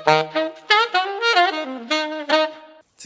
To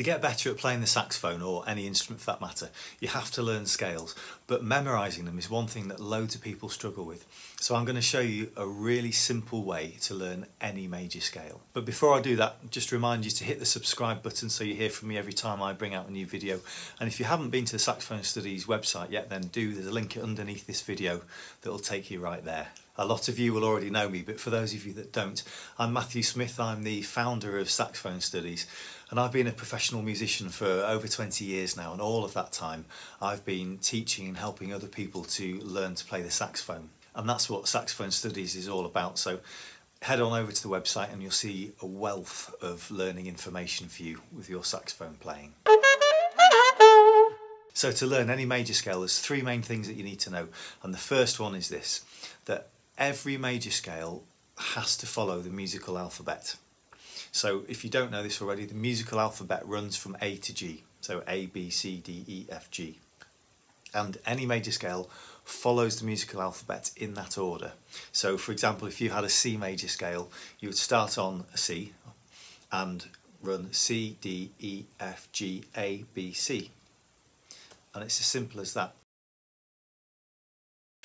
get better at playing the saxophone, or any instrument for that matter, you have to learn scales, but memorising them is one thing that loads of people struggle with. So I'm going to show you a really simple way to learn any major scale. But before I do that, just remind you to hit the subscribe button so you hear from me every time I bring out a new video. And if you haven't been to the Saxophone Studies website yet, then do. There's a link underneath this video that will take you right there. A lot of you will already know me, but for those of you that don't, I'm Matthew Smith. I'm the founder of Saxophone Studies, and I've been a professional musician for over 20 years now, and all of that time I've been teaching and helping other people to learn to play the saxophone. And that's what Saxophone Studies is all about. So head on over to the website and you'll see a wealth of learning information for you with your saxophone playing. So to learn any major scale, there's three main things that you need to know, and the first one is this: that every major scale has to follow the musical alphabet. So if you don't know this already, the musical alphabet runs from A to G, so A, B, C, D, E, F, G. And any major scale follows the musical alphabet in that order. So for example, if you had a C major scale, you would start on a C and run C, D, E, F, G, A, B, C. And it's as simple as that.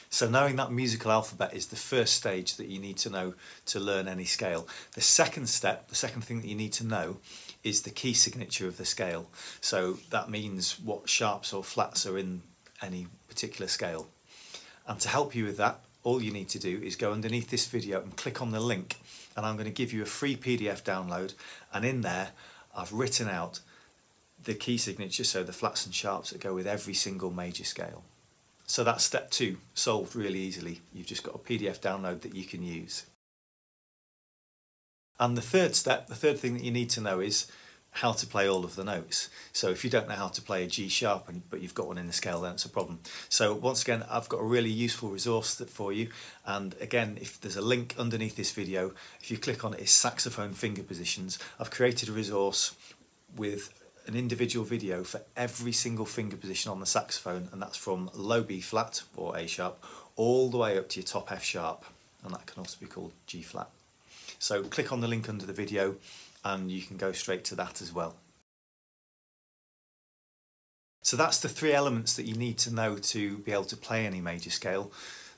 So knowing that musical alphabet is the first stage that you need to know to learn any scale. The second step, the second thing that you need to know, is the key signature of the scale. So that means what sharps or flats are in any particular scale. And to help you with that, all you need to do is go underneath this video and click on the link, and I'm going to give you a free PDF download, and in there I've written out the key signature, so the flats and sharps that go with every single major scale. So that's step two, solved really easily. You've just got a PDF download that you can use. And the third step, the third thing that you need to know, is how to play all of the notes. So if you don't know how to play a G sharp but you've got one in the scale, then it's a problem. So once again, I've got a really useful resource for you, and again, if there's a link underneath this video, if you click on it, it's saxophone finger positions. I've created a resource with an individual video for every single finger position on the saxophone, and that's from low B flat or A sharp all the way up to your top F sharp, and that can also be called G flat. So click on the link under the video and you can go straight to that as well. So that's the three elements that you need to know to be able to play any major scale: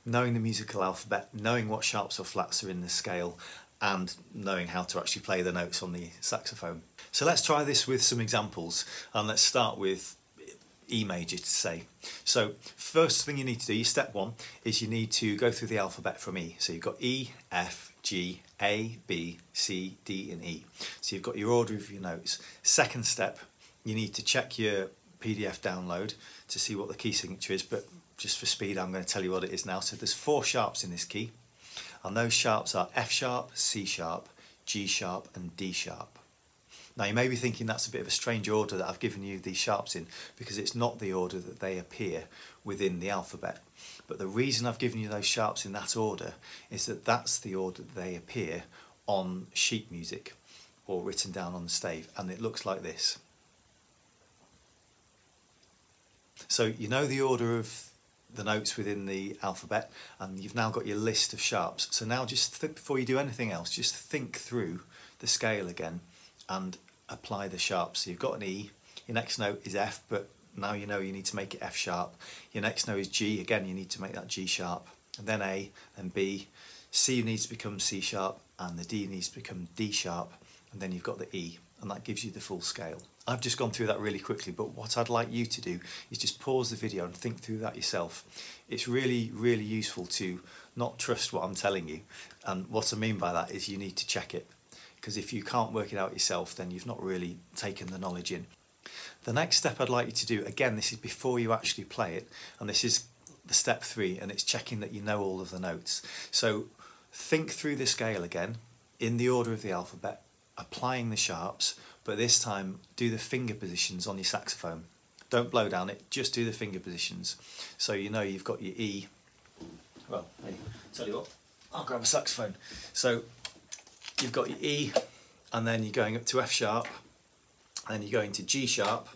knowing the musical alphabet, knowing what sharps or flats are in the scale, and knowing how to actually play the notes on the saxophone. So let's try this with some examples, and let's start with E major to say. So first thing you need to do, your step one, is you need to go through the alphabet from E. So you've got E, F, G, A, B, C, D and E. So you've got your order of your notes. Second step, you need to check your PDF download to see what the key signature is, but just for speed I'm going to tell you what it is now. So there's 4 sharps in this key, and those sharps are F sharp, C sharp, G sharp and D sharp. Now you may be thinking that's a bit of a strange order that I've given you these sharps in, because it's not the order that they appear within the alphabet. But the reason I've given you those sharps in that order is that that's the order that they appear on sheet music or written down on the stave, and it looks like this. So you know the order of the notes within the alphabet, and you've now got your list of sharps. So now just before you do anything else, just think through the scale again and apply the sharps. So you've got an E, your next note is F, but now you know you need to make it F sharp. Your next note is G, again you need to make that G sharp, and then A, then B, C needs to become C sharp, and the D needs to become D sharp, and then you've got the E, and that gives you the full scale. I've just gone through that really quickly, but what I'd like you to do is just pause the video and think through that yourself. It's really, really useful to not trust what I'm telling you, and what I mean by that is you need to check it, because if you can't work it out yourself, then you've not really taken the knowledge in. The next step I'd like you to do, again this is before you actually play it, and this is the step 3, and it's checking that you know all of the notes. So think through the scale again, in the order of the alphabet, applying the sharps, but this time do the finger positions on your saxophone. Don't blow down it, just do the finger positions. So you know you've got your E. Well, hey, tell you what, I'll grab a saxophone. So you've got your E, and then you're going up to F sharp, and then you're going to G sharp,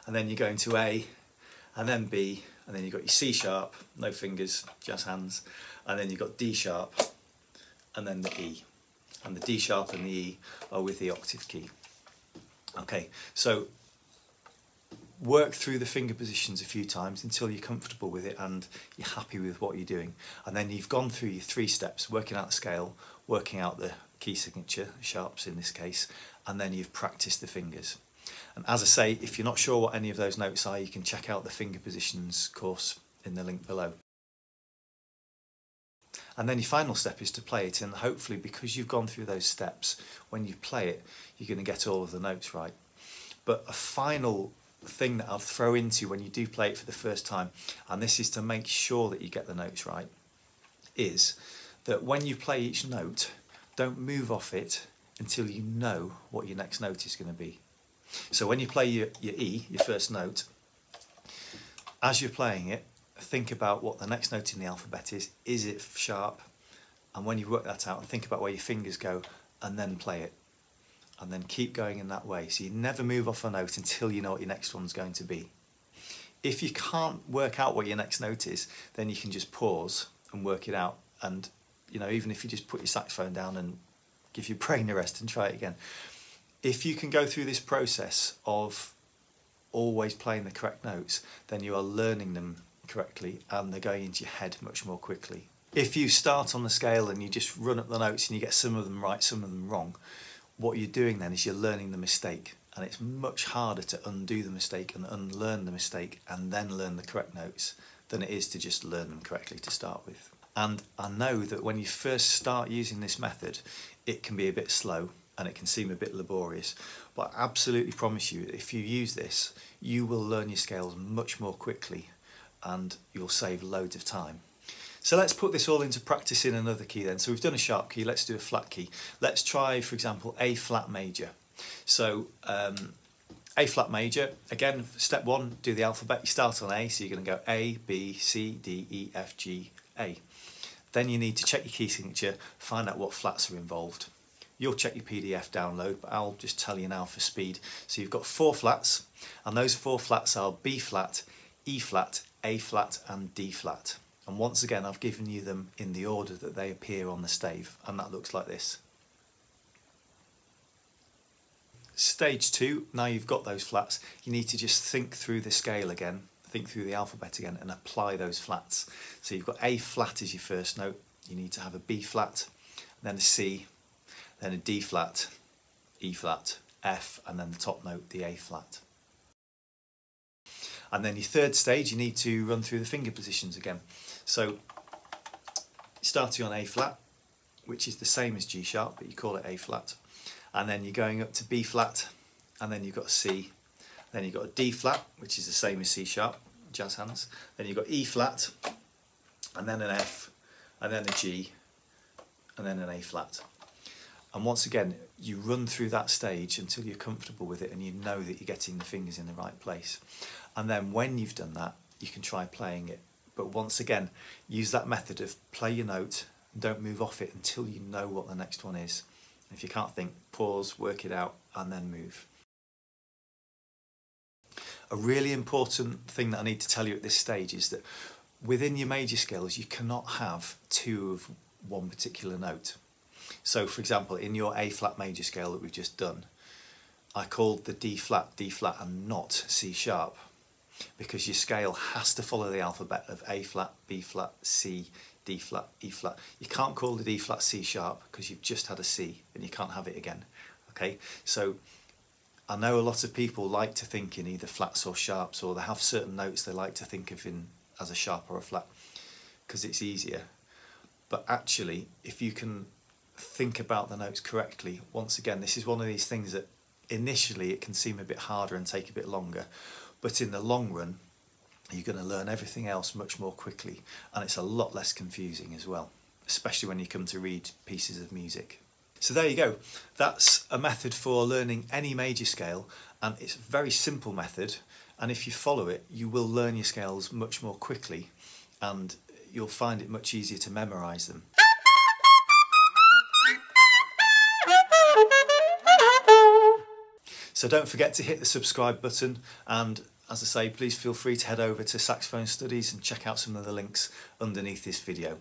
and then you're going to A, and then B, and then you've got your C sharp, no fingers, just hands, and then you've got D sharp, and then the E. and the D sharp and the E are with the octave key. Okay, so work through the finger positions a few times until you're comfortable with it and you're happy with what you're doing. And then you've gone through your 3 steps, working out the scale, working out the key signature, sharps in this case, and then you've practiced the fingers. And as I say, if you're not sure what any of those notes are, you can check out the finger positions course in the link below. And then your final step is to play it, and hopefully because you've gone through those steps, when you play it, you're going to get all of the notes right. But a final thing that I'll throw into when you do play it for the first time, and this is to make sure that you get the notes right, is that when you play each note, don't move off it until you know what your next note is going to be. So when you play your E, your first note, as you're playing it, think about what the next note in the alphabet is. Is it sharp? And when you work that out, think about where your fingers go and then play it. And then keep going in that way. So you never move off a note until you know what your next one's going to be. If you can't work out what your next note is, then you can just pause and work it out. And you know, even if you just put your saxophone down and give your brain a rest and try it again. If you can go through this process of always playing the correct notes, then you are learning them correctly and they're going into your head much more quickly. If you start on the scale and you just run up the notes and you get some of them right, some of them wrong, what you're doing then is you're learning the mistake, and it's much harder to undo the mistake and unlearn the mistake and then learn the correct notes than it is to just learn them correctly to start with. And I know that when you first start using this method, it can be a bit slow and it can seem a bit laborious, but I absolutely promise you, if you use this, you will learn your scales much more quickly and you'll save loads of time. So let's put this all into practice in another key then. So we've done a sharp key, let's do a flat key. Let's try, for example, A flat major. So A flat major, again, step 1, do the alphabet. You start on A, so you're going to go A, B, C, D, E, F, G, A. Then you need to check your key signature, find out what flats are involved. You'll check your PDF download, but I'll just tell you now for speed. So you've got 4 flats, and those 4 flats are B flat, E flat, A flat and D flat. And once again, I've given you them in the order that they appear on the stave, and that looks like this. Stage 2, now you've got those flats, you need to just think through the scale again, think through the alphabet again and apply those flats. So you've got A flat as your first note, you need to have a B flat, then a C, then a D flat, E flat, F, and then the top note, the A flat. And then your third stage, you need to run through the finger positions again. So starting on A flat, which is the same as G sharp, but you call it A flat. And then you're going up to B flat, and then you've got a C. Then you've got a D flat, which is the same as C sharp, jazz hands. Then you've got E flat, and then an F, and then a G, and then an A flat. And once again, you run through that stage until you're comfortable with it and you know that you're getting the fingers in the right place. And then when you've done that, you can try playing it. But once again, use that method of play your note and don't move off it until you know what the next one is. And if you can't think, pause, work it out, and then move. A really important thing that I need to tell you at this stage is that within your major scales, you cannot have 2 of one particular note. So for example, in your A flat major scale that we've just done, I called the D flat and not C sharp, because your scale has to follow the alphabet of A flat, B flat, C, D flat, E flat. You can't call the D flat C sharp because you've just had a C and you can't have it again. Okay, so I know a lot of people like to think in either flats or sharps, or they have certain notes they like to think of in as a sharp or a flat because it's easier. But actually, if you can think about the notes correctly, once again, this is one of these things that initially it can seem a bit harder and take a bit longer, but in the long run you're going to learn everything else much more quickly, and it's a lot less confusing as well, especially when you come to read pieces of music. So there you go, that's a method for learning any major scale, and it's a very simple method, and if you follow it you will learn your scales much more quickly and you'll find it much easier to memorise them. So don't forget to hit the subscribe button, and as I say, please feel free to head over to Saxophone Studies and check out some of the links underneath this video.